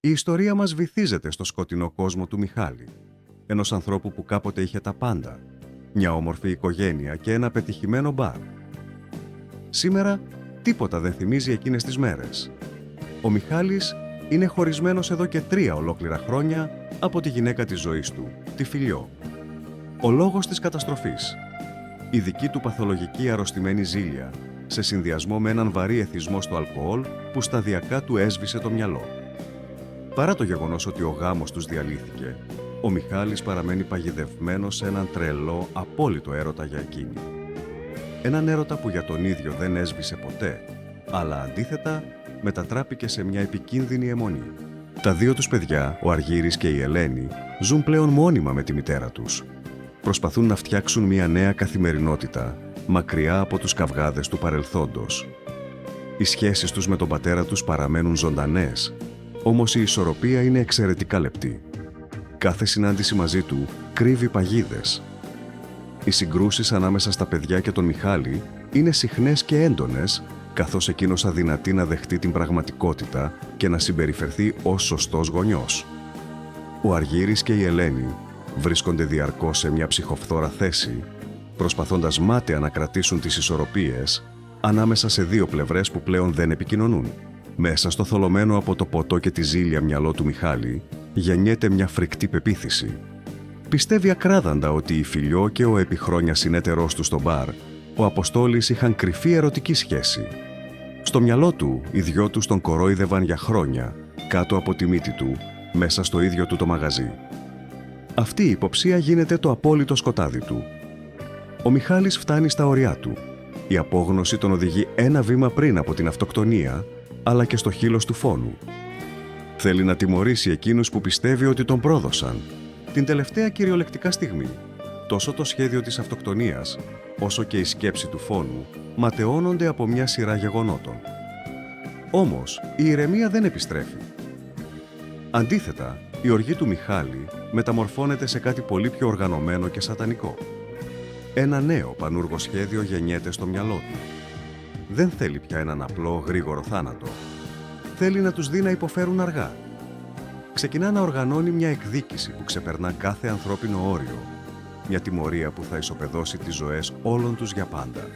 Η ιστορία μας βυθίζεται στο σκοτεινό κόσμο του Μιχάλη, ενός ανθρώπου που κάποτε είχε τα πάντα, μια όμορφη οικογένεια και ένα πετυχημένο μπαρ. Σήμερα, τίποτα δεν θυμίζει εκείνες τις μέρες. Ο Μιχάλης είναι χωρισμένος εδώ και 3 ολόκληρα χρόνια από τη γυναίκα της ζωής του, τη Φιλιό. Ο λόγος της καταστροφής. Η δική του παθολογική αρρωστημένη ζήλια, σε συνδυασμό με έναν βαρύ εθισμό στο αλκοόλ που σταδιακά του έσβησε το μυαλό. Παρά το γεγονός ότι ο γάμος τους διαλύθηκε, ο Μιχάλης παραμένει παγιδευμένος σε έναν τρελό, απόλυτο έρωτα για εκείνη. Έναν έρωτα που για τον ίδιο δεν έσβησε ποτέ, αλλά αντίθετα μετατράπηκε σε μια επικίνδυνη αιμονή. Τα 2 τους παιδιά, ο Αργύρης και η Ελένη, ζουν πλέον μόνιμα με τη μητέρα τους. Προσπαθούν να φτιάξουν μια νέα καθημερινότητα, μακριά από τους καυγάδες του παρελθόντος. Οι σχέσεις τους με τον πατέρα τους παραμένουν ζωντανές, όμως η ισορροπία είναι εξαιρετικά λεπτή. Κάθε συνάντηση μαζί του κρύβει παγίδες. Οι συγκρούσεις ανάμεσα στα παιδιά και τον Μιχάλη είναι συχνές και έντονες, καθώς εκείνος αδυνατεί να δεχτεί την πραγματικότητα και να συμπεριφερθεί ως σωστός γονιός. Ο Αργύρης και η Ελένη βρίσκονται διαρκώς σε μια ψυχοφθόρα θέση, προσπαθώντας μάταια να κρατήσουν τις ισορροπίες ανάμεσα σε 2 πλευρές που πλέον δεν επικοινωνούν. Μέσα στο θολωμένο από το ποτό και τη ζήλια μυαλό του Μιχάλη γεννιέται μια φρικτή πεποίθηση. Πιστεύει ακράδαντα ότι η Φιλιό και ο επί χρόνια συνέτερός του στο μπαρ, ο Αποστόλης, είχαν κρυφή ερωτική σχέση. Στο μυαλό του, οι 2 τους τον κορόιδευαν για χρόνια, κάτω από τη μύτη του, μέσα στο ίδιο του το μαγαζί. Αυτή η υποψία γίνεται το απόλυτο σκοτάδι του. Ο Μιχάλης φτάνει στα ωριά του. Η απόγνωση τον οδηγεί ένα βήμα πριν από την αυτοκτονία, αλλά και στο χείλος του φόνου. Θέλει να τιμωρήσει εκείνους που πιστεύει ότι τον πρόδωσαν. Την τελευταία κυριολεκτικά στιγμή, τόσο το σχέδιο της αυτοκτονίας, όσο και η σκέψη του φόνου, ματαιώνονται από μια σειρά γεγονότων. Όμως, η ηρεμία δεν επιστρέφει. Αντίθετα, η οργή του Μιχάλη μεταμορφώνεται σε κάτι πολύ πιο οργανωμένο και σατανικό. Ένα νέο πανούργο σχέδιο γεννιέται στο μυαλό του. Δεν θέλει πια έναν απλό, γρήγορο θάνατο. Θέλει να τους δει να υποφέρουν αργά. Ξεκινά να οργανώνει μια εκδίκηση που ξεπερνά κάθε ανθρώπινο όριο. Μια τιμωρία που θα ισοπεδώσει τις ζωές όλων τους για πάντα.